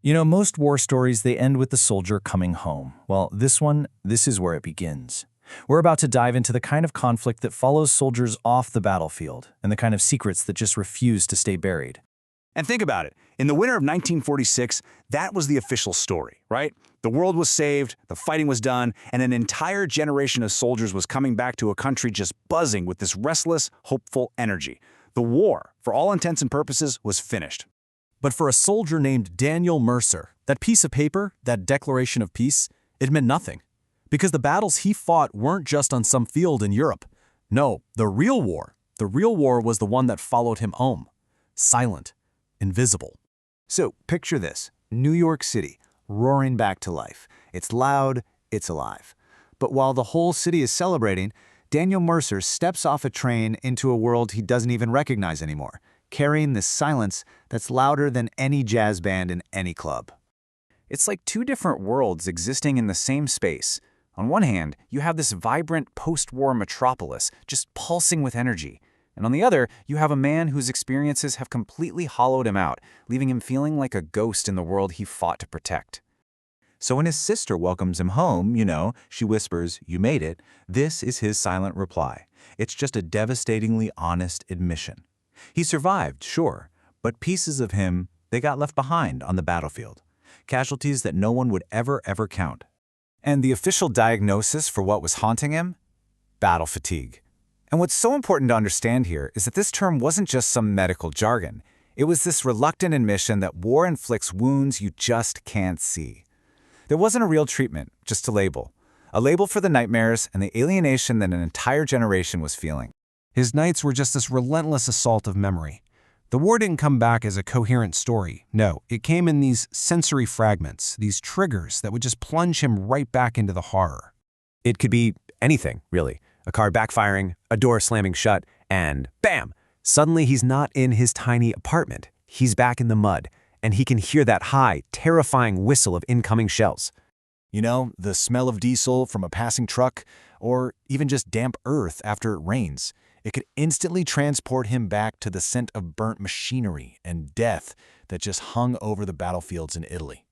You know, most war stories, they end with the soldier coming home. Well, this is where it begins. We're about to dive into the kind of conflict that follows soldiers off the battlefield and the kind of secrets that just refuse to stay buried. And think about it. In the winter of 1946, that was the official story, right? The world was saved, the fighting was done, and an entire generation of soldiers was coming back to a country just buzzing with this restless, hopeful energy. The war, for all intents and purposes, was finished. But for a soldier named Daniel Mercer, that piece of paper, that declaration of peace, it meant nothing. Because the battles he fought weren't just on some field in Europe. No, the real war was the one that followed him home. Silent, invisible. So picture this, New York City, roaring back to life. It's loud, it's alive. But while the whole city is celebrating, Daniel Mercer steps off a train into a world he doesn't even recognize anymore, carrying this silence that's louder than any jazz band in any club. It's like two different worlds existing in the same space. On one hand, you have this vibrant post-war metropolis just pulsing with energy. And on the other, you have a man whose experiences have completely hollowed him out, leaving him feeling like a ghost in the world he fought to protect. So when his sister welcomes him home, she whispers, "You made it," this is his silent reply. It's just a devastatingly honest admission. He survived, sure, but pieces of him, they got left behind on the battlefield. Casualties that no one would ever count. And the official diagnosis for what was haunting him? Battle fatigue. And what's so important to understand here is that this term wasn't just some medical jargon. It was this reluctant admission that war inflicts wounds you just can't see. There wasn't a real treatment, just a label for the nightmares and the alienation that an entire generation was feeling. His nights were just this relentless assault of memory. The war didn't come back as a coherent story. No, it came in these sensory fragments, these triggers that would just plunge him right back into the horror. It could be anything, really. A car backfiring, a door slamming shut, and bam! Suddenly he's not in his tiny apartment. He's back in the mud, and he can hear that high, terrifying whistle of incoming shells. You know, the smell of diesel from a passing truck, or even just damp earth after it rains. It could instantly transport him back to the scent of burnt machinery and death that just hung over the battlefields in Italy.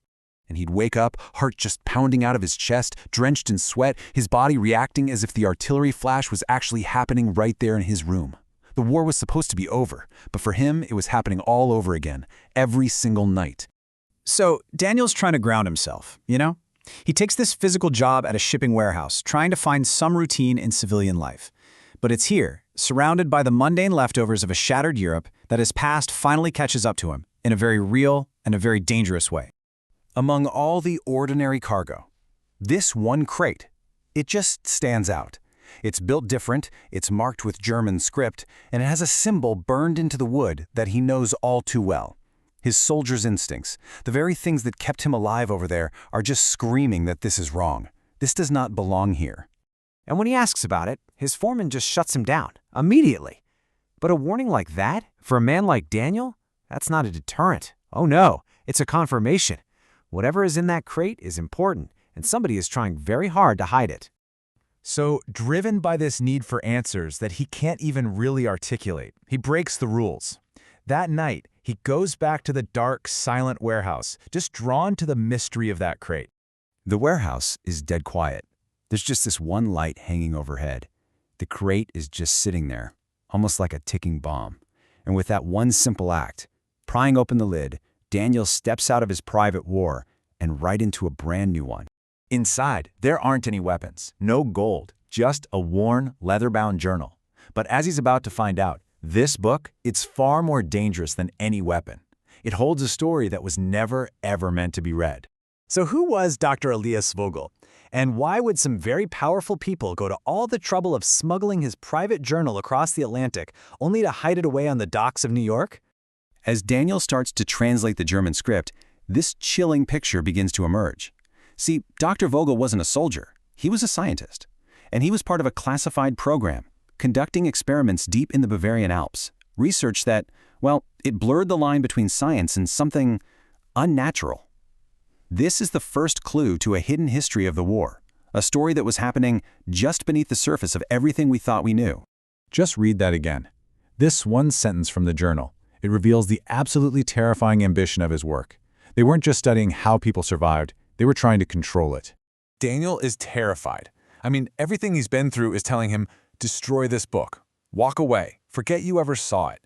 And he'd wake up, heart just pounding out of his chest, drenched in sweat, his body reacting as if the artillery flash was actually happening right there in his room. The war was supposed to be over, but for him, it was happening all over again, every single night. So Daniel's trying to ground himself, He takes this physical job at a shipping warehouse, trying to find some routine in civilian life. But it's here, surrounded by the mundane leftovers of a shattered Europe, that his past finally catches up to him in a very real and a very dangerous way. Among all the ordinary cargo, this one crate, it just stands out. It's built different, it's marked with German script, and it has a symbol burned into the wood that he knows all too well. His soldier's instincts, the very things that kept him alive over there, are just screaming that this is wrong. This does not belong here. And when he asks about it, his foreman just shuts him down, immediately. But a warning like that, for a man like Daniel, that's not a deterrent. Oh no, it's a confirmation. Whatever is in that crate is important, and somebody is trying very hard to hide it. So, driven by this need for answers that he can't even really articulate, he breaks the rules. That night, he goes back to the dark, silent warehouse, just drawn to the mystery of that crate. The warehouse is dead quiet. There's just this one light hanging overhead. The crate is just sitting there, almost like a ticking bomb. And with that one simple act, prying open the lid, Daniel steps out of his private war and right into a brand new one. Inside, there aren't any weapons, no gold, just a worn, leather-bound journal. But as he's about to find out, this book, it's far more dangerous than any weapon. It holds a story that was never, ever meant to be read. So who was Dr. Elias Vogel? And why would some very powerful people go to all the trouble of smuggling his private journal across the Atlantic, only to hide it away on the docks of New York? As Daniel starts to translate the German script, this chilling picture begins to emerge. See, Dr. Vogel wasn't a soldier. He was a scientist. And he was part of a classified program, conducting experiments deep in the Bavarian Alps, research that, well, it blurred the line between science and something unnatural. This is the first clue to a hidden history of the war, a story that was happening just beneath the surface of everything we thought we knew. Just read that again. This one sentence from the journal, it reveals the absolutely terrifying ambition of his work. They weren't just studying how people survived, they were trying to control it. Daniel is terrified. I mean, everything he's been through is telling him, destroy this book. Walk away. Forget you ever saw it.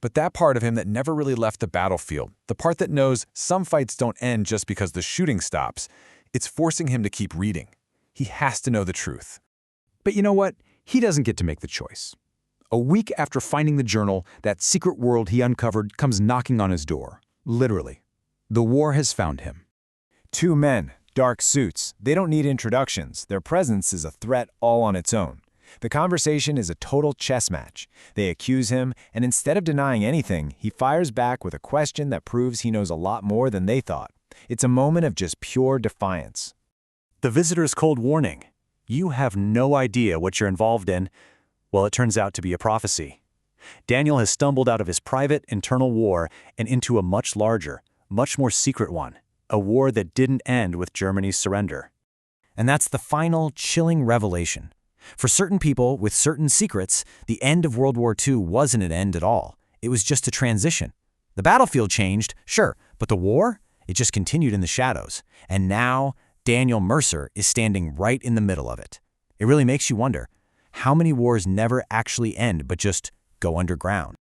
But that part of him that never really left the battlefield, the part that knows some fights don't end just because the shooting stops, it's forcing him to keep reading. He has to know the truth. But you know what? He doesn't get to make the choice. A week after finding the journal, that secret world he uncovered comes knocking on his door. Literally. The war has found him. Two men, dark suits. They don't need introductions. Their presence is a threat all on its own. The conversation is a total chess match. They accuse him, and instead of denying anything, he fires back with a question that proves he knows a lot more than they thought. It's a moment of just pure defiance. The visitor's cold warning. You have no idea what you're involved in. Well, it turns out to be a prophecy. Daniel has stumbled out of his private, internal war and into a much larger, much more secret one, a war that didn't end with Germany's surrender. And that's the final, chilling revelation. For certain people with certain secrets, the end of World War II wasn't an end at all. It was just a transition. The battlefield changed, sure, but the war? It just continued in the shadows. And now, Daniel Mercer is standing right in the middle of it. It really makes you wonder, how many wars never actually end but just go underground?